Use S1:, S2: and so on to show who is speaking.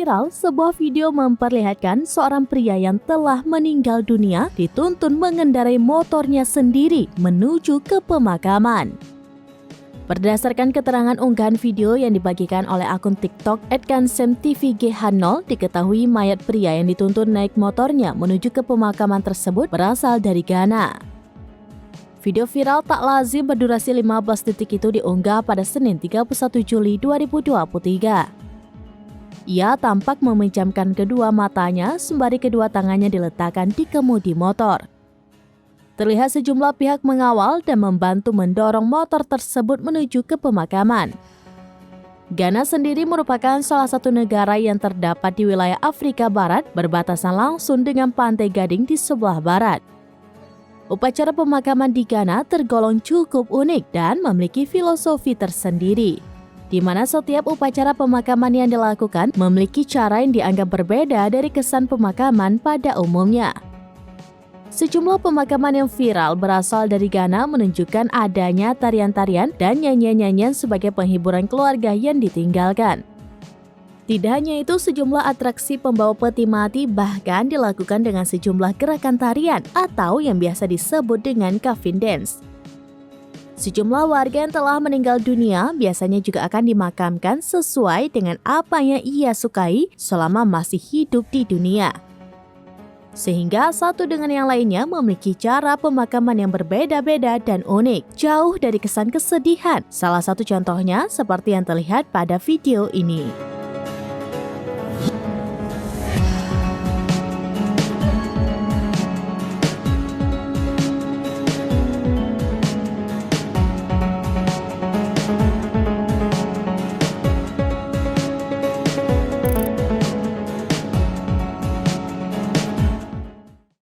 S1: viral, sebuah video memperlihatkan seorang pria yang telah meninggal dunia dituntun mengendarai motornya sendiri menuju ke pemakaman. Berdasarkan keterangan unggahan video yang dibagikan oleh akun TikTok @kansemtvgh0, diketahui mayat pria yang dituntun naik motornya menuju ke pemakaman tersebut berasal dari Ghana. Video viral tak lazim berdurasi 15 detik itu diunggah pada Senin 31 Juli 2023. Ia tampak memejamkan kedua matanya sembari kedua tangannya diletakkan di kemudi motor. Terlihat sejumlah pihak mengawal dan membantu mendorong motor tersebut menuju ke pemakaman. Ghana sendiri merupakan salah satu negara yang terdapat di wilayah Afrika Barat, berbatasan langsung dengan Pantai Gading di sebelah barat. Upacara pemakaman di Ghana tergolong cukup unik dan memiliki filosofi tersendiri, di mana setiap upacara pemakaman yang dilakukan memiliki cara yang dianggap berbeda dari kesan pemakaman pada umumnya. Sejumlah pemakaman yang viral berasal dari Ghana menunjukkan adanya tarian-tarian dan nyanyian-nyanyian sebagai penghiburan keluarga yang ditinggalkan. Tidak hanya itu, sejumlah atraksi pembawa peti mati bahkan dilakukan dengan sejumlah gerakan tarian atau yang biasa disebut dengan coffin dance. Sejumlah warga yang telah meninggal dunia biasanya juga akan dimakamkan sesuai dengan apa yang ia sukai selama masih hidup di dunia. Sehingga satu dengan yang lainnya memiliki cara pemakaman yang berbeda-beda dan unik, jauh dari kesan kesedihan. Salah satu contohnya seperti yang terlihat pada video ini.